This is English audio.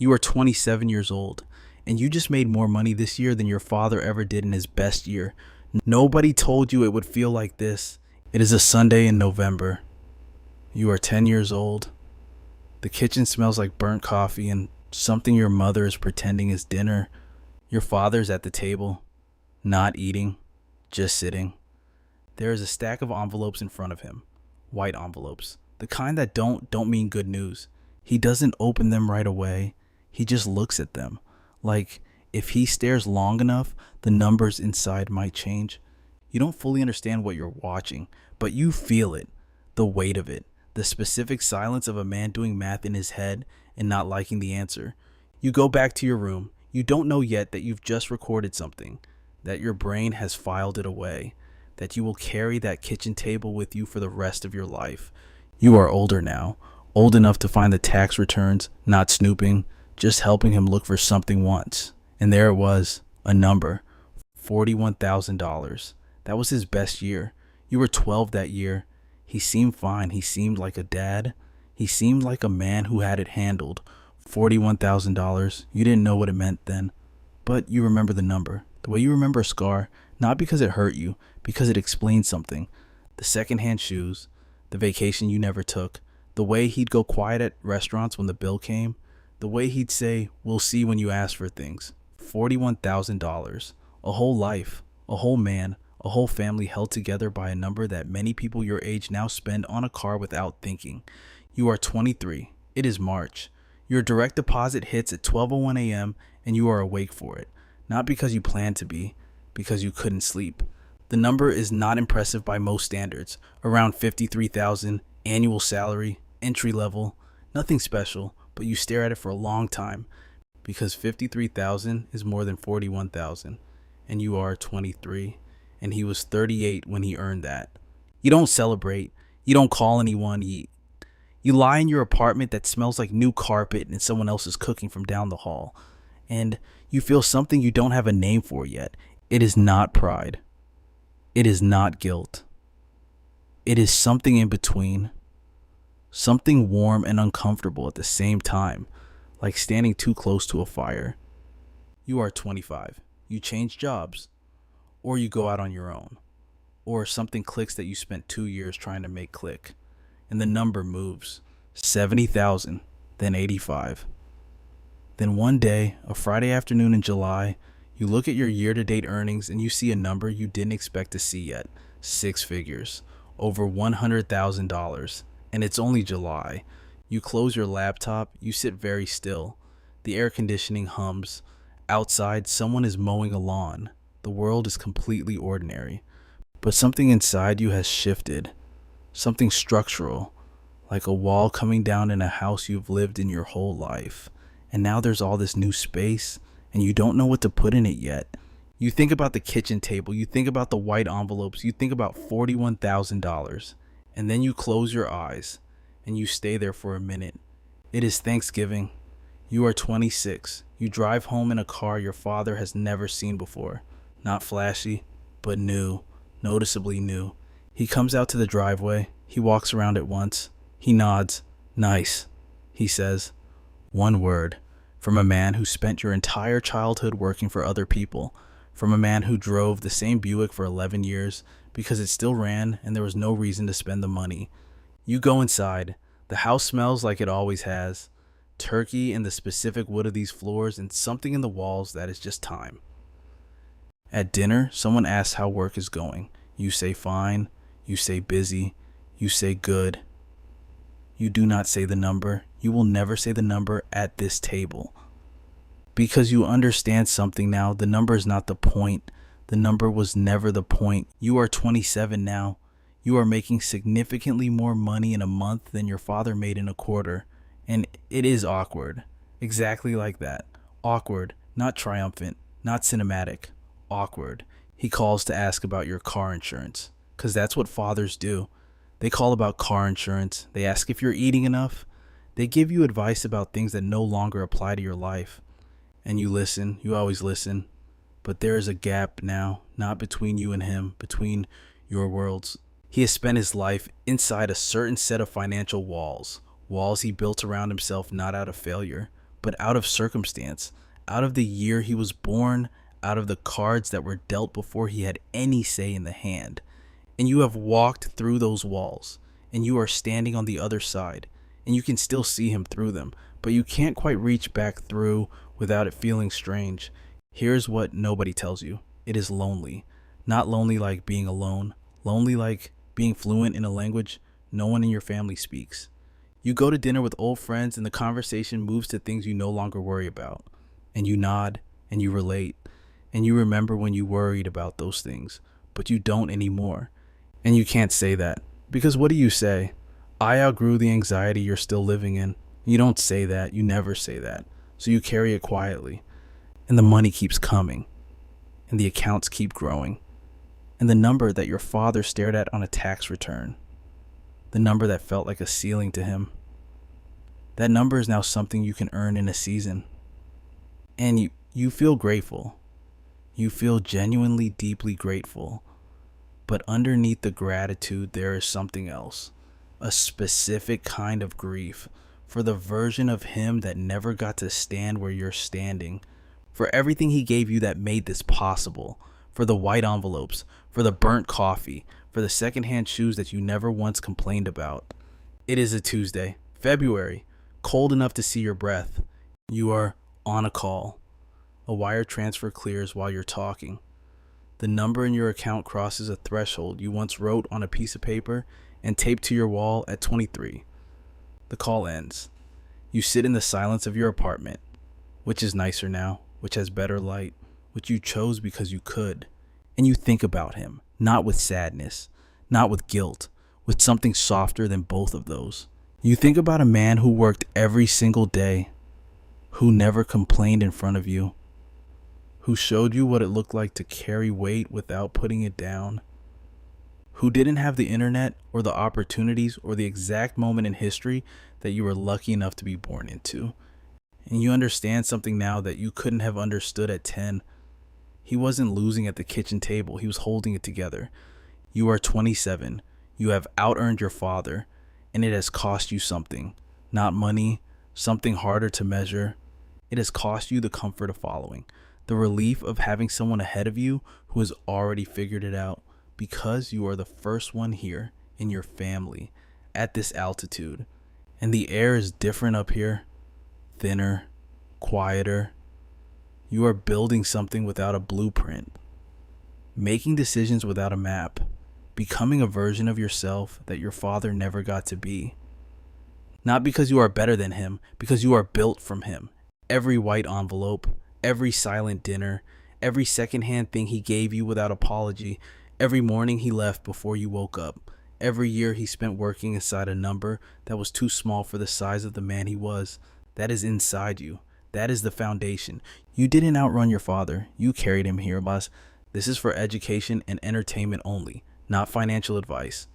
You are 27 years old, and you just made more money this year than your father ever did in his best year. Nobody told you it would feel like this. It is a Sunday in November. You are 10 years old. The kitchen smells like burnt coffee and something your mother is pretending is dinner. Your father's at the table, not eating, just sitting. There is a stack of envelopes in front of him, white envelopes, the kind that don't mean good news. He doesn't open them right away. He just looks at them, like if he stares long enough, the numbers inside might change. You don't fully understand what you're watching, but you feel it, the weight of it, the specific silence of a man doing math in his head and not liking the answer. You go back to your room. You don't know yet that you've just recorded something, that your brain has filed it away, that you will carry that kitchen table with you for the rest of your life. You are older now, old enough to find the tax returns, not snooping, just helping him look for something once. And there it was, a number, $41,000. That was his best year. You were 12 that year. He seemed fine. He seemed like a dad. He seemed like a man who had it handled. $41,000. You didn't know what it meant then, but you remember the number. The way you remember a scar, not because it hurt you, because it explained something. The secondhand shoes, the vacation you never took, the way he'd go quiet at restaurants when the bill came, the way he'd say, "We'll see when you ask for things." $41,000. A whole life, a whole man, a whole family held together by a number that many people your age now spend on a car without thinking. You are 23. It is March. Your direct deposit hits at 12:01 a.m. and you are awake for it. Not because you planned to be, because you couldn't sleep. The number is not impressive by most standards. Around 53,000, annual salary, entry level, nothing special, but you stare at it for a long time because 53,000 is more than 41,000 and you are 23 and he was 38 when he earned that. You don't celebrate. You don't call anyone. You lie in your apartment that smells like new carpet and someone else is cooking from down the hall. And you feel something you don't have a name for yet. It is not pride. It is not guilt. It is something in between. Something warm and uncomfortable at the same time, like standing too close to a fire. You are 25. You change jobs. Or you go out on your own. Or something clicks that you spent 2 years trying to make click. And the number moves. 70,000, then 85. Then one day, a Friday afternoon in July, you look at your year-to-date earnings and you see a number you didn't expect to see yet. 6 figures. Over $100,000. And it's only July. You close your laptop, you sit very still. The air conditioning hums. Outside, someone is mowing a lawn. The world is completely ordinary. But something inside you has shifted. Something structural, like a wall coming down in a house you've lived in your whole life. And now there's all this new space, and you don't know what to put in it yet. You think about the kitchen table, you think about the white envelopes, you think about $41,000, and then you close your eyes, and you stay there for a minute. It is Thanksgiving. You are 26. You drive home in a car your father has never seen before. Not flashy, but new, noticeably new. He comes out to the driveway. He walks around it once. He nods. "Nice," he says. One word. From a man who spent your entire childhood working for other people. From a man who drove the same Buick for 11 years because it still ran and there was no reason to spend the money. You go inside. The house smells like it always has. Turkey and the specific wood of these floors and something in the walls that is just time. At dinner, someone asks how work is going. You say fine. You say busy. You say good. You do not say the number. You will never say the number at this table. Because you understand something now. The number is not the point. The number was never the point. You are 27 now. You are making significantly more money in a month than your father made in a quarter. And it is awkward. Exactly like that. Awkward. Not triumphant. Not cinematic. Awkward. He calls to ask about your car insurance. Because that's what fathers do. They call about car insurance. They ask if you're eating enough. They give you advice about things that no longer apply to your life. And you listen. You always listen. But there is a gap now, not between you and him, between your worlds. He has spent his life inside a certain set of financial walls. Walls he built around himself not out of failure, but out of circumstance, out of the year he was born, out of the cards that were dealt before he had any say in the hand. And you have walked through those walls, and you are standing on the other side, and you can still see him through them, but you can't quite reach back through without it feeling strange. Here's what nobody tells you. It is lonely. Not lonely like being alone, lonely like being fluent in a language no one in your family speaks. You go to dinner with old friends and the conversation moves to things you no longer worry about. And you nod and you relate and you remember when you worried about those things, but you don't anymore. And you can't say that because what do you say? I outgrew the anxiety you're still living in. You don't say that. You never say that. So you carry it quietly. And the money keeps coming. And the accounts keep growing. And the number that your father stared at on a tax return, the number that felt like a ceiling to him, that number is now something you can earn in a season. And you feel grateful. You feel genuinely deeply grateful. But underneath the gratitude, there is something else. A specific kind of grief for the version of him that never got to stand where you're standing. For everything he gave you that made this possible. For the white envelopes, for the burnt coffee, for the secondhand shoes that you never once complained about. It is a Tuesday, February, cold enough to see your breath. You are on a call. A wire transfer clears while you're talking. The number in your account crosses a threshold you once wrote on a piece of paper and taped to your wall at 23. The call ends. You sit in the silence of your apartment, which is nicer now, which has better light, which you chose because you could, and you think about him, not with sadness, not with guilt, with something softer than both of those. You think about a man who worked every single day, who never complained in front of you, who showed you what it looked like to carry weight without putting it down, who didn't have the internet or the opportunities or the exact moment in history that you were lucky enough to be born into. And you understand something now that you couldn't have understood at 10. He wasn't losing at the kitchen table. He was holding it together. You are 27. You have outearned your father, and it has cost you something. Not money, something harder to measure. It has cost you the comfort of following, the relief of having someone ahead of you who has already figured it out, because you are the first one here in your family at this altitude. And the air is different up here, thinner, quieter. You are building something without a blueprint, making decisions without a map, becoming a version of yourself that your father never got to be. Not because you are better than him, because you are built from him. Every white envelope, every silent dinner, every secondhand thing he gave you without apology, every morning he left before you woke up, every year he spent working inside a number that was too small for the size of the man he was, that is inside you. That is the foundation. You didn't outrun your father. You carried him here, boss. This is for education and entertainment only, not financial advice.